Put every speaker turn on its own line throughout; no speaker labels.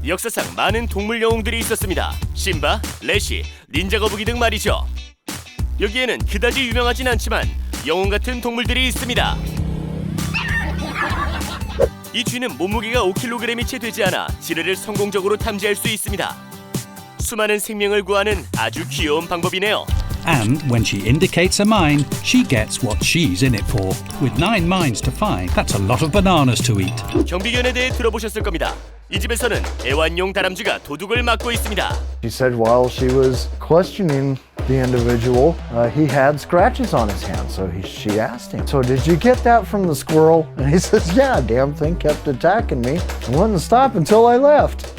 역사상 많은 동물 영웅들이 있었습니다. 심바, 레시, 닌자 거북이 등 말이죠. 여기에는 그다지 유명하진 않지만 영웅 같은 동물들이 있습니다. 이 쥐는 몸무게가 5kg이 채 되지 않아 지뢰를 성공적으로 탐지할 수 있습니다. 수많은 생명을 구하는 아주 귀여운 방법이네요.
And when she indicates a mine, she gets what she's in it for. With 9 mines to find, that's a lot of bananas to eat.
경비견에 대해 들어보셨을 겁니다. 이 집에서는 애완용 다람쥐가 도둑을 맡고 있습니다.
She said while she was questioning the individual, he had scratches on his hand, so she asked him, "So did you get that from the squirrel?" And he says, "Yeah, damn thing kept attacking me. I wouldn't stop until I left."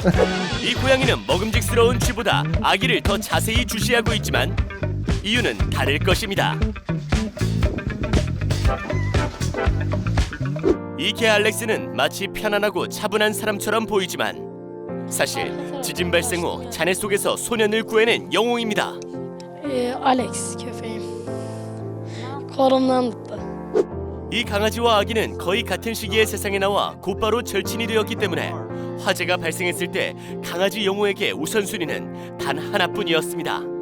이 고양이는 먹음직스러운 쥐보다 아기를 더 자세히 주시하고 있지만 이유는 다를 것입니다. 이 개 알렉스는 마치 편안하고 차분한 사람처럼 보이지만 사실 지진 발생 후 잔해 속에서 소년을 구해낸 영웅입니다.
Alex kaffe. Koronamda.
이 강아지와 아기는 거의 같은 시기에 세상에 나와 곧바로 절친이 되었기 때문에 화재가 발생했을 때 강아지 영웅에게 우선순위는 단 하나뿐이었습니다.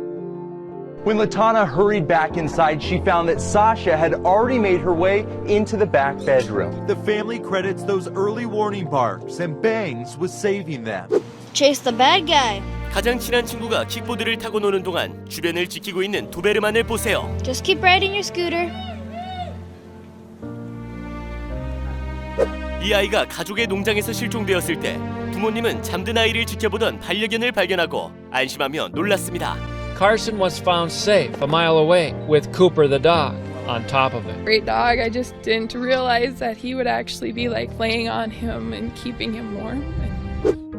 When Latana hurried back inside, she found that Sasha had already made her way into the back bedroom.
The family credits those early warning barks and bangs with saving them.
Chase the bad guy.
가장 친한 친구가 킥보드를 타고 노는 동안 주변을 지키고 있는 도베르만을 보세요.
Just keep riding your scooter.
이 아이가 가족의 농장에서 실종되었을 때 부모님은 잠든 아이를 지켜보던 반려견을 발견하고 안심하며 놀랐습니다.
Carson was found safe a mile away with Cooper the dog on top of it.
Great dog. I just didn't realize that he would actually be like laying on him and keeping him warm.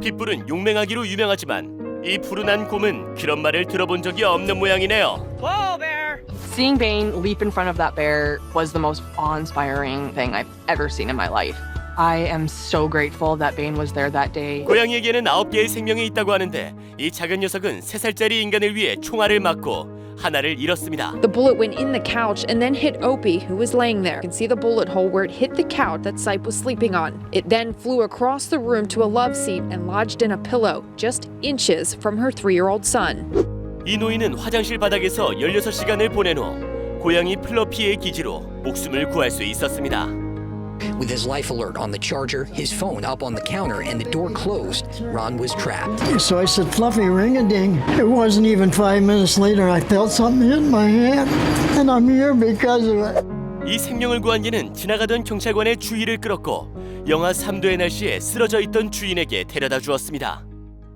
핏불은 용맹하기로 유명하지만 이 푸른한 곰은 그런 말을 들어본 적이 없는 모양이네요.
Seeing Bane leap in front of that bear was the most awe-inspiring thing I've ever seen in my life. I am so grateful that Bane was there that day.
고양이에게는 9개의 생명이 있다고 하는데 이 작은 녀석은 3살짜리 인간을 위해 총알을 맞고 하나를 잃었습니다.
The bullet went in the couch and then hit Opie, who was laying there. You can see the bullet hole where it hit the couch that Sipe was sleeping on. It then flew across the room to a love seat and lodged in a pillow, just inches from her 3-year-old son.
이 노인은 화장실 바닥에서 16시간을 보낸 후 고양이 플러피의 기지로 목숨을 구할 수 있었습니다.
With his life alert on the charger, his phone up on the counter, and the door closed, Ron was trapped.
So I said, "Fluffy, ring-a-ding." It wasn't even 5 minutes later, I felt something hit my hand, and I'm here because of it.
이 생명을 구한 개는 지나가던 경찰관의 주의를 끌었고 영하 3도의 날씨에 쓰러져 있던 주인에게 데려다 주었습니다.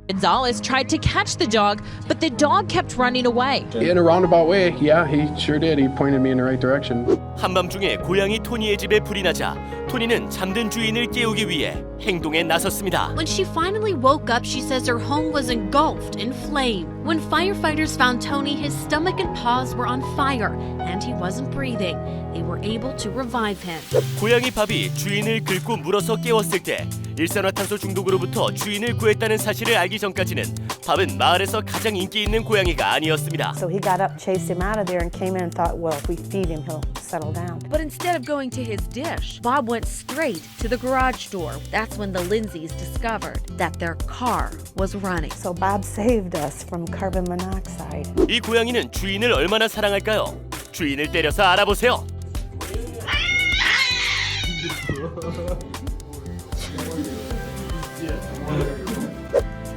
Gonzalez tried to catch the dog, but the dog kept running away.
In a roundabout way, yeah, he sure did. He pointed me in the right direction.
한밤중에 고양이 토니의 집에 불이 나자 토니는 잠든 주인을 깨우기 위해 행동에 나섰습니다.
When she finally woke up, she says her home was engulfed in flame. When firefighters found Tony, his stomach and paws were on fire, and he wasn't breathing. They were able to revive him.
고양이 밥이 주인을 긁고 물어서 깨웠을 때 일산화탄소 중독으로부터 주인을 구했다는 사실을 알기 전까지는 밥은 마을에서 가장 인기 있는 고양이가 아니었습니다.
So he got up, chased him out of there, and came in and thought, well, if we feed him, he'll settle down.
But instead of going to his dish, Bob went straight to the garage door. That's when the Lindsays discovered that their car was running.
So Bob saved us from carbon monoxide.
이 고양이는 주인을 얼마나 사랑할까요? 주인을 때려서 알아보세요.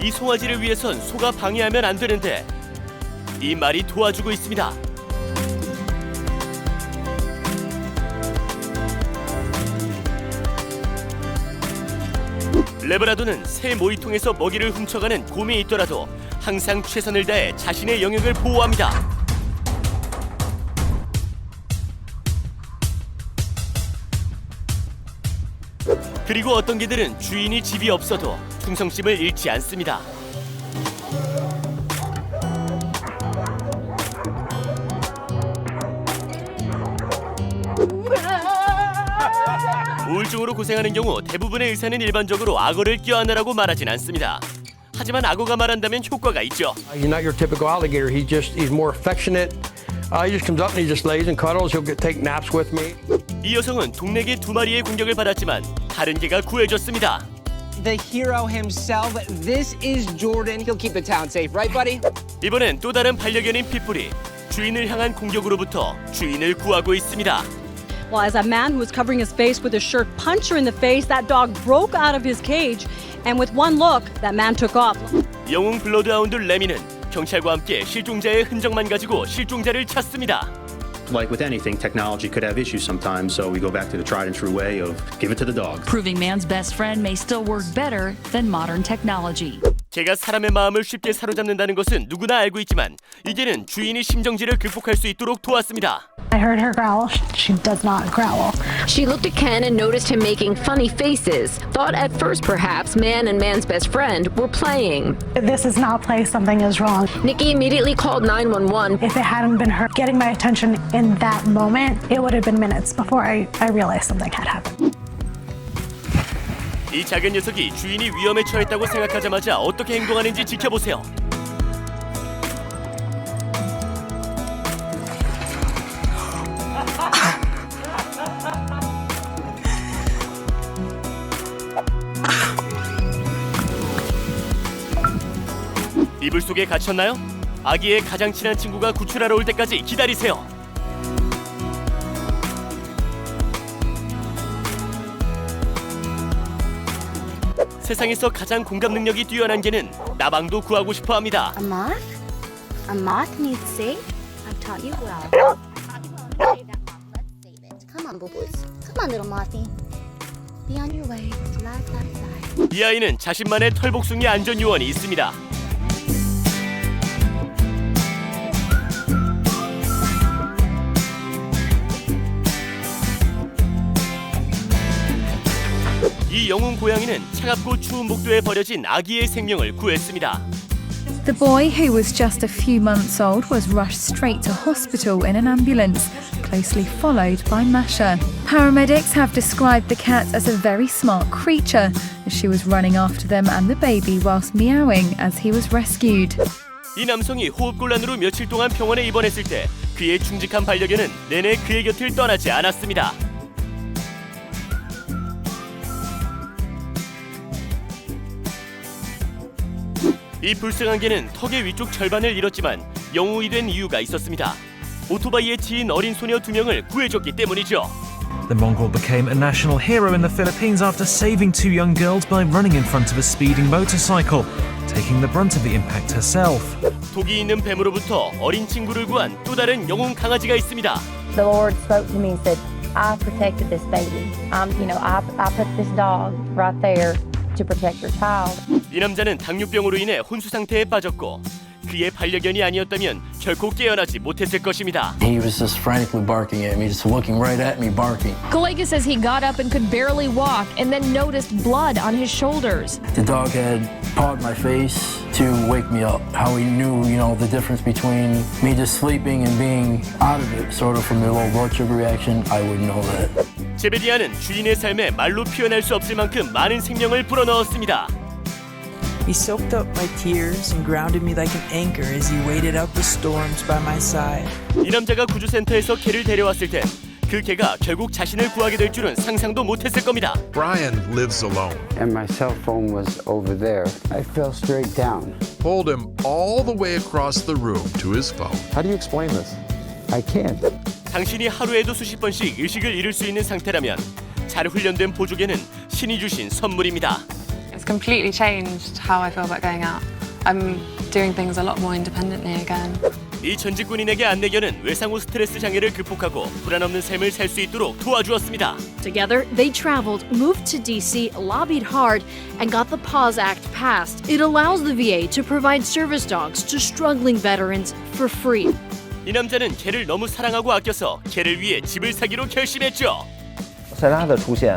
이 송아지를 위해선 소가 방해하면 안 되는데 이 말이 도와주고 있습니다. 레브라도는 새 모이통에서 먹이를 훔쳐가는 곰이 있더라도 항상 최선을 다해 자신의 영역을 보호합니다. 그리고 어떤 개들은 주인이 집이 없어도 충성심을 잃지 않습니다. 우울증으로 고생하는 경우 대부분의 의사는 일반적으로 악어를 껴안으라고 말하진 않습니다. 하지만 악어가 말한다면 효과가 있죠.
He's not your typical alligator. He's more affectionate. He just comes up and he just lays and cuddles. He'll take naps with me.
이 여성은 동네 개 2마리의 공격을 받았지만 다른 개가 구해줬습니다.
the hero himself. This is Jordan. He'll keep the town safe, right, buddy?
이번엔 또 다른 반려견인 핏불이 주인을 향한 공격으로부터 주인을 구하고 있습니다.
Well, as a man who was covering his face with a shirt punched her in the face, that dog broke out of his cage, and with one look, that man took off.
영웅 블러드하운드 레미는 경찰과 함께 실종자의 흔적만 가지고 실종자를 찾습니다.
Like with anything, technology could have issues sometimes, so we go back to the tried and true way of give it to the dog.
Proving man's best friend may still work better than modern technology.
개가 사람의 마음을 쉽게 사로잡는다는 것은 누구나 알고 있지만 이제는 주인이 심정지를 극복할 수 있도록 도왔습니다.
I heard her growl. She does not growl.
She looked at Ken and noticed him making funny faces. Thought at first perhaps man and man's best friend were playing.
This is not play, something is wrong.
Nikki immediately called 911.
If it hadn't been her getting my attention in that moment, it would have been minutes before I realized something had happened.
이 작은 녀석이 주인이 위험에 처했다고 생각하자마자 어떻게 행동하는지 지켜보세요. 이불 속에 갇혔나요? 아기의 가장 친한 친구가 구출하러 올 때까지 기다리세요. 세상에서 가장 공감 능력이 뛰어난 개는 나방도 구하고 싶어 합니다.
A moth? A moth needs safe? I've taught you well. Come on, boo-boos. Come on, little mothy. Be on your way. Fly, fly, fly.
이 아이는 자신만의 털복숭이 안전 요원이 있습니다. 이 영웅 고양이는 차갑고 추운 복도에 버려진 아기의 생명을 구했습니다.
The boy, who was just a few months old, was rushed straight to hospital in an ambulance, closely followed by Masha. Paramedics have described the cat as a very smart creature, as she was running after them and the baby whilst meowing as he was rescued.
이 남성이 호흡곤란으로 며칠 동안 병원에 입원했을 때 그의 충직한 반려견은 내내 그의 곁을 떠나지 않았습니다. 이 불쌍한 개는 턱의 위쪽 절반을 잃었지만 영웅이 된 이유가 있었습니다. 오토바이에 치인 어린 소녀 2명을 구해줬기 때문이죠.
The Mongol became a national hero in the Philippines after saving 2 young girls by running in front of a speeding motorcycle, taking the brunt of the impact herself.
독이 있는 뱀으로부터 어린 친구를 구한 또 다른 영웅 강아지가 있습니다.
The Lord spoke to me and said, I protected this baby. I put this dog right there to protect your child.
이 남자는 당뇨병으로 인해 혼수 상태에 빠졌고 그의 반려견이 아니었다면 결코 깨어나지 못했을 것입니다.
He was just frantically barking at me, just looking right at me, barking.
Kolega says he got up and could barely walk and then noticed blood on his shoulders.
The dog had pawed my face to wake me up. How he knew, the difference between me just sleeping and being out of it, sort of from the low blood sugar reaction, I wouldn't know that.
제베디아는 주인의 삶에 말로 표현할 수 없을 만큼 많은 생명을 불어넣었습니다.
He soaked up my tears and grounded me like an anchor as he waited out the storms by my side.
이 남자가 구조센터에서 개를 데려왔을 때 그 개가 결국 자신을 구하게 될 줄은 상상도 못했을 겁니다.
Brian lives alone.
And my cell phone was over there. I fell straight down.
Pulled him all the way across the room to his phone.
How do you explain this? I can't.
당신이 하루에도 수십 번씩 의식을 잃을 수 있는 상태라면 잘 훈련된 보조개는 신이 주신 선물입니다.
It's completely changed how I feel about going out. I'm doing things a lot more independently again.
이 전직군인에게 안내견은 외상 후 스트레스 장애를 극복하고 불안 없는 삶을 살 수 있도록 도와주었습니다.
Together, they traveled, moved to DC, lobbied hard, and got the PAWS Act passed. It allows the VA to provide service dogs to struggling veterans for free.
이 남자는 개를 너무 사랑하고 아껴서 개를 위해 집을 사기로 결심했죠.
塞拉的出现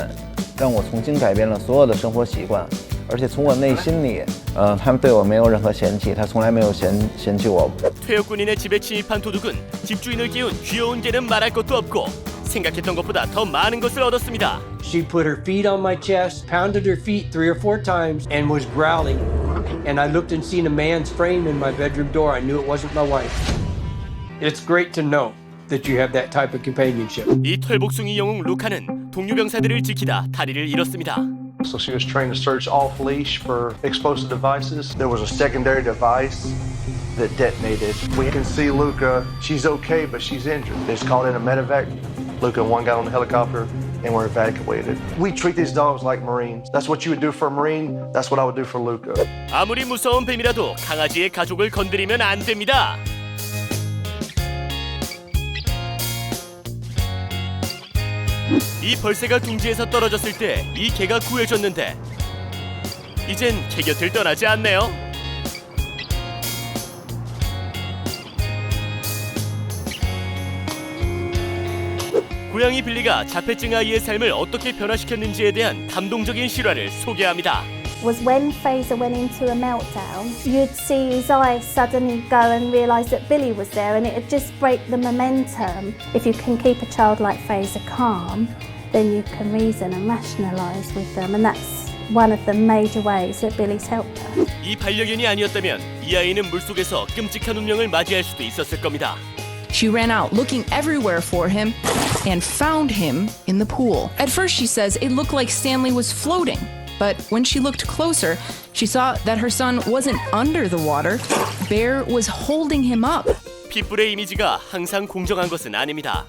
让我重新改变了所有的生活习惯，而且从我内心里，他们对我没有任何嫌弃，他从来没有嫌弃我。
퇴역군인의 집에 침입한 도둑은 집주인을 깨운 귀여운 개는 말할 것도 없고 생각했던 것보다 더 많은 것을 얻었습니다.
She put her feet on my chest, pounded her feet 3 or 4 times, and was growling. And I looked and seen a man's frame in my bedroom door. I knew it wasn't my wife. It's great to know that you have that type of companionship.
이 털복숭이 영웅 루카는 동료병사들을 지키다 다리를 잃었습니다.
so she was trained to search off leash for explosive devices. There was a secondary device that detonated. We can see Luca. She's okay, but she's injured. They just called in a medevac. Luca and one got on the helicopter and were evacuated. We treat these dogs like Marines. That's what you would do for a Marine. That's what I would do for Luca.
아무리 무서운 뱀이라도 강아지의 가족을 건드리면 안 됩니다. 이 벌새가 둥지에서 떨어졌을 때 이 개가 구해줬는데 이젠 개 곁을 떠나지 않네요. 고양이 빌리가 자폐증 아이의 삶을 어떻게 변화시켰는지에 대한 감동적인 실화를 소개합니다.
Was when Fraser went into a meltdown, you'd see his eyes suddenly go and realise that Billy was there, and it'd just break the momentum. If you can keep a child like Fraser calm, then you can reason and rationalise with them, and that's one of the major ways that Billy's helped her.
이 반려견이 아니었다면 이 아이는 물속에서 끔찍한 운명을 맞이할 수도 있었을 겁니다.
She ran out looking everywhere for him and found him in the pool. At first, she says it looked like Stanley was floating. But when she looked closer, she saw that her son wasn't under the water. Bear was holding him up.
핏불의 이미지가 항상 공정한 것은 아닙니다.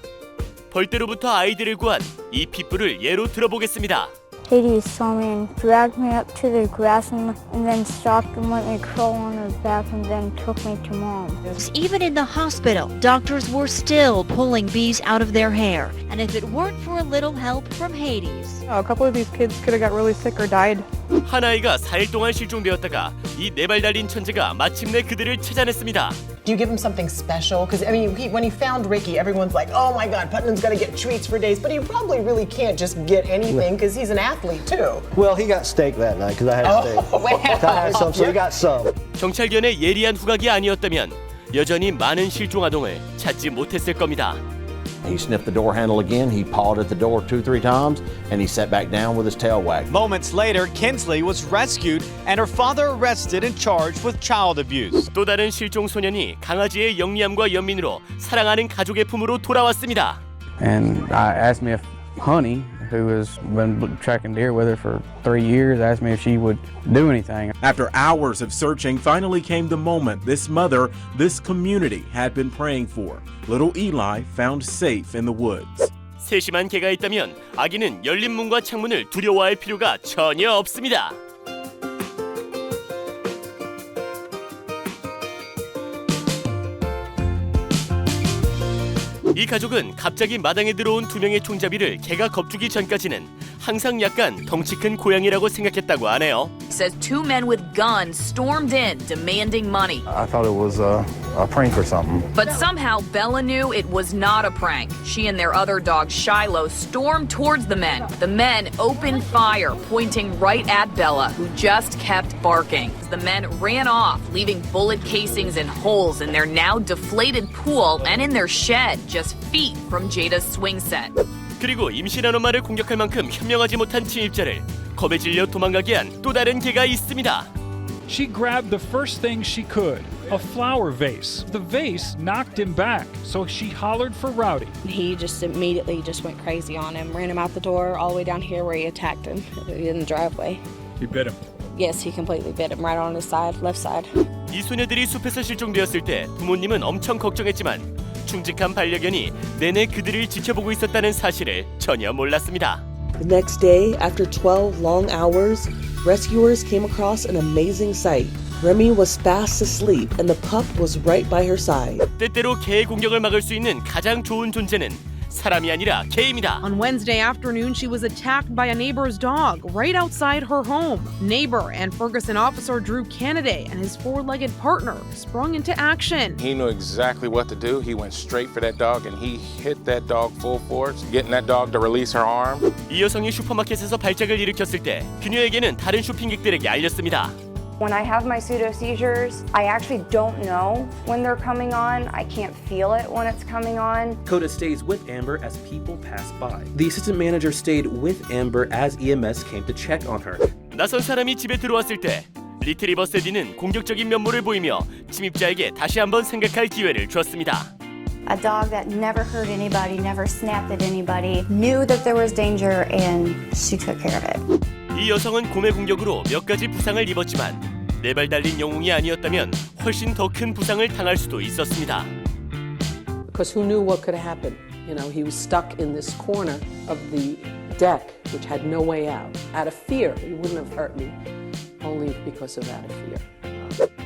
벌떼로부터 아이들을 구한 이 핏불을 예로 들어보겠습니다.
Hades saw me and dragged me up to the grass and then stopped and let me crawl on his back and then took me to Mom.
Even in the hospital, doctors were still pulling bees out of their hair. And if it weren't for a little help from Hades.
A couple of these kids could have got really sick or died.
한 아이가 4일 동안 실종되었다가 이 4발 달린 천재가 마침내 그들을 찾아냈습니다.
Do you give him something special? Because I mean, when he found Ricky, everyone's like, "Oh my God, Putnam's got to get treats for days." But he probably really can't just get anything because he's an athlete too.
Well, he got steak that night because I had steak. I had some, so he got some.
경찰견의 예리한 후각이 아니었다면 여전히 많은 실종 아동을 찾지 못했을 겁니다.
He sniffed the door handle again, he pawed at the door 2-3 times, and he sat back down with his tail wagged.
Moments later, Kinsley was rescued and her father arrested and charged with child abuse.
또 다른 실종 소년이 강아지의 영리함과 연민으로 사랑하는 가족의 품으로 돌아왔습니다.
And asked me if Honey, who has been tracking deer with her for 3 years, asked me if she would do anything.
After hours of searching, finally came the moment this mother, this community had been praying for. Little Eli found safe in the woods.
세심한 개가 있다면 아기는 열린 문과 창문을 두려워할 필요가 전혀 없습니다. 이 가족은 갑자기 마당에 들어온 2명의 총잡이를 개가 겁주기 전까지는 항상 약간 덩치 큰 고양이라고 생각했다고 하네요.
Says 2 men with guns stormed in, demanding money.
I thought it was a prank or something.
But somehow Bella knew it was not a prank. She and their other dog, Shiloh, stormed towards the men. The men opened fire, pointing right at Bella, who just kept barking. The men ran off, leaving bullet casings and holes in their now deflated pool and in their shed, just feet from Jada's swing set.
그리고 임신한 엄마를 공격할 만큼 현명하지 못한 침입자를 겁에 질려 도망가게 한 또 다른 개가 있습니다.
She grabbed the first thing she could, a flower vase. The vase knocked him back, so she hollered for Rowdy.
He just immediately just went crazy on him, ran him out the door all the way down here where he attacked him in the driveway.
He bit him.
Yes, he completely bit him right on his side, left side.
이 소녀들이 숲에서 실종되었을 때 부모님은 엄청 걱정했지만 충직한 반려견이 내내 그들을 지켜보고 있었다는 사실을 전혀 몰랐습니다.
The next day, after 12 long hours, rescuers came across an amazing sight. Remy was fast asleep and the pup was right by her side.
때때로 개의 공격을 막을 수 있는 가장 좋은 존재는 사람이 아니라 개입니다.
On Wednesday afternoon, she was attacked by a neighbor's dog right outside her home. Neighbor and Ferguson officer Drew Kennedy and his 4-legged partner sprung into action.
He knew exactly what to do. He went straight for that dog and he hit that dog full force, getting that dog to release her arm.
이 여성이 슈퍼마켓에서 발작을 일으켰을 때 그녀에게는 다른 쇼핑객들에게 알렸습니다.
When I have my pseudo seizures, I actually don't know when they're coming on. I can't feel it when it's coming on.
Coda stays with Amber as people pass by. The assistant manager stayed with Amber as EMS came to check on her.
낯선 사람이 집에 들어왔을 때 리트리버 세디는 공격적인 면모를 보이며 침입자에게 다시 한번 생각할 기회를 줬습니다.
A dog that never hurt anybody, never snapped at anybody, knew that there was danger and she took care of it.
이 여성은 곰의 공격으로 몇 가지 부상을 입었지만 4발 달린 영웅이 아니었다면 훨씬 더 큰 부상을 당할 수도 있었습니다.
Because who knew what could happen? You know, he was stuck in this corner of the deck, which had no way out. Out of fear, he wouldn't have hurt me, only because of out of fear.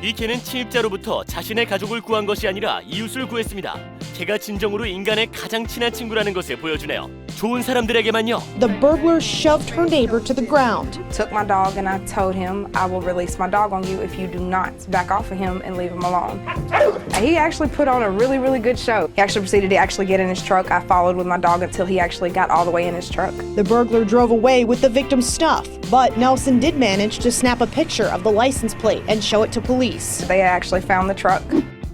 이 개는 침입자로부터 자신의 가족을 구한 것이 아니라 이웃을 구했습니다. 개가 진정으로 인간의 가장 친한 친구라는 것을 보여주네요. 좋은 사람들에게만요.
The burglar shoved her neighbor to the ground.
Took my dog and I told him I will release my dog on you if you do not back off of him and leave him alone. He actually put on a really, really good show. He actually proceeded to actually get in his truck. I followed with my dog until he actually got all the way in his truck.
The burglar drove away with the victim's stuff, but Nelson did manage to snap a picture of the license plate and show it to police.
They actually found the truck.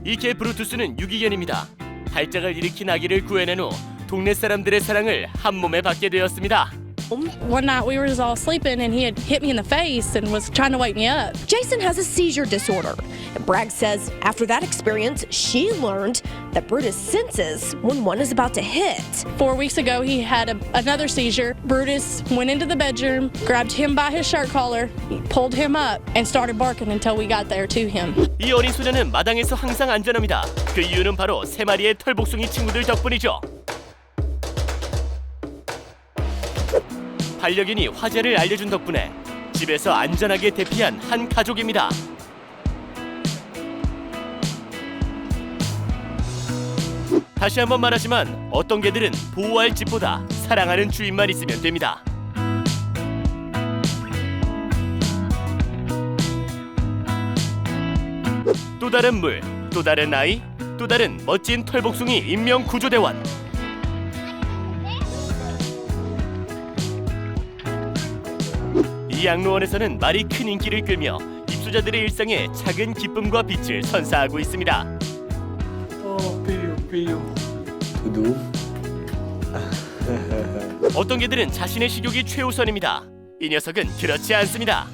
이 개 브루투스는 유기견입니다. 발작을 일으킨 아기를 구해낸 후 동네 사람들의 사랑을 한 몸에 받게 되었습니다.
One night we were all sleeping and he had hit me in the face and was trying to wake me up.
Jason has a seizure disorder. And Bragg says after that experience, she learned that Brutus senses when one is about to hit.
4 weeks ago he had another seizure. Brutus went into the bedroom, grabbed him by his shirt collar, pulled him up and started barking until we got there to him.
이 어린 소녀는 마당에서 항상 안전합니다. 그 이유는 바로 3마리의 털복숭이 친구들 덕분이죠. 반려견이 화재를 알려준 덕분에 집에서 안전하게 대피한 한 가족입니다. 다시 한번 말하지만 어떤 개들은 보호할 집보다 사랑하는 주인만 있으면 됩니다. 또 다른 물, 또 다른 아이, 또 다른 멋진 털복숭이 인명구조대원. 이 양로원에서는 말이 큰 인기를 끌며 입소자들의 일상에 작은 기쁨과 빛을 선사하고 있습니다.
두두.
어떤 개들은 자신의 식욕이 최우선입니다. 이 녀석은 그렇지 않습니다.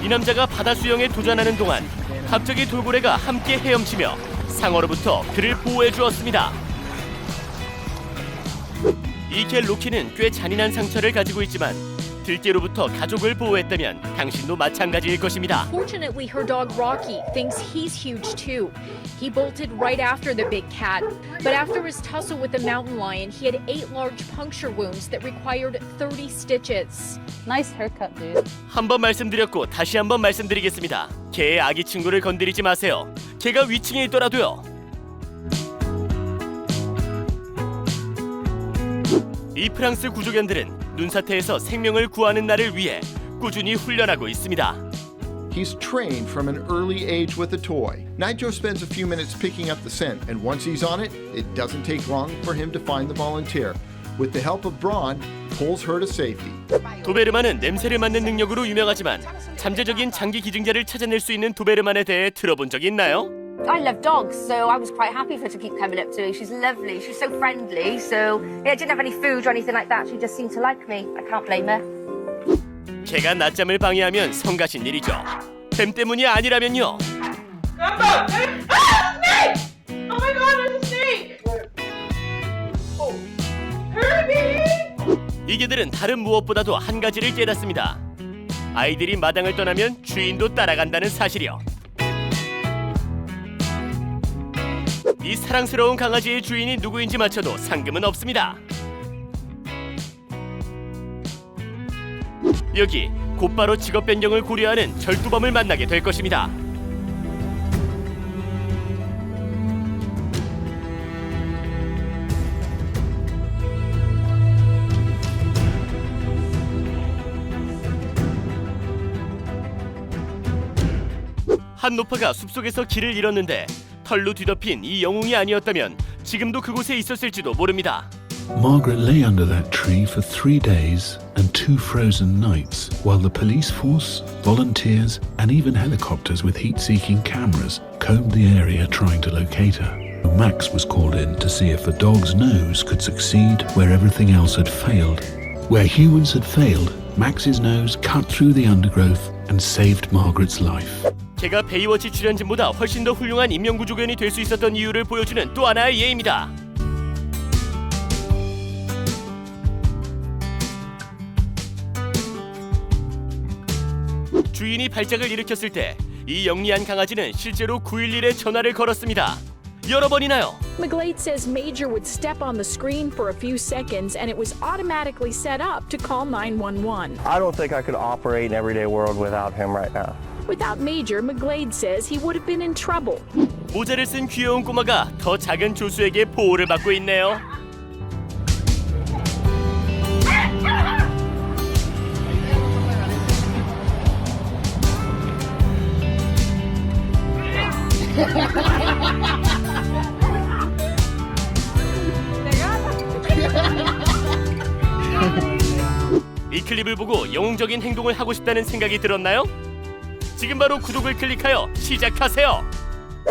이 남자가 바다 수영에 도전하는 동안 갑자기 돌고래가 함께 헤엄치며 상어로부터 그를 보호해 주었습니다. 이 개 로키는 꽤 잔인한 상처를 가지고 있지만 들개로부터 가족을 보호했다면 당신도 마찬가지일 것입니다.
Fortunately, her dog Rocky thinks he's huge too. He bolted right after the big cat, but after his tussle with the mountain lion, he had 8 large puncture wounds that required 30 stitches. Nice haircut, dude.
한 번 말씀드렸고 다시 한 번 말씀드리겠습니다. 개의 아기 친구를 건드리지 마세요. 개가 위층에 있더라도요. 이 프랑스 구조견들은 눈사태에서 생명을 구하는 날을 위해 꾸준히 훈련하고 있습니다.
He's trained from an early age with a toy. Nigel spends a few minutes picking up the scent, and once he's on it, it doesn't take long for him to find the volunteer. With the help of Braun, pulls her to safety.
도베르만은 냄새를 맡는 능력으로 유명하지만 잠재적인 장기 기증자를 찾아낼 수 있는 도베르만에 대해 들어본 적 있나요?
I love dogs, so I was quite happy for her to keep coming up to me. She's lovely, she's so friendly, so yeah, I didn't have any food or anything like that. She just seemed to like me. I can't blame her.
개가 낮잠을 방해하면 성가신 일이죠. 뱀 때문이 아니라면요.
snake! Oh my god, there's a snake! Oh. Herbie!
이 개들은 다른 무엇보다도 한 가지를 깨닫습니다. 아이들이 마당을 떠나면 주인도 따라간다는 사실이요. 이 사랑스러운 강아지의 주인이 누구인지 맞춰도 상금은 없습니다. 여기 곧바로 직업 변경을 고려하는 절도범을 만나게 될 것입니다. 한 노파가 숲속에서 길을 잃었는데 털로 뒤덮인 이 영웅이 아니었다면 지금도 그곳에 있었을지도 모릅니다.
Margaret lay under that tree for 3 days and 2 frozen nights while the police force, volunteers and even helicopters with heat-seeking cameras combed the area trying to locate her. Max was called in to see if the dog's nose could succeed where everything else had failed. Where humans had failed, Max's nose cut through the undergrowth and saved Margaret's life.
제가 베이워치 출연진보다 훨씬 더 훌륭한 인명구조견이 될 수 있었던 이유를 보여주는 또 하나의 예입니다. 주인이 발작을 일으켰을 때 이 영리한 강아지는 실제로 911에 전화를 걸었습니다. 여러 번이나요.
McGlade says Major would step on the screen for a few seconds and it was automatically set up to call 911.
I don't think I could operate in everyday world without him right now.
Without Major, McGlade says he would have been in trouble.
모자를 쓴 귀여운 꼬마가 더 작은 조수에게 보호를 받고 있네요. 이 클립을 보고 영웅적인 행동을 하고 싶다는 생각이 들었나요? 지금 바로 구독을 클릭하여 시작하세요.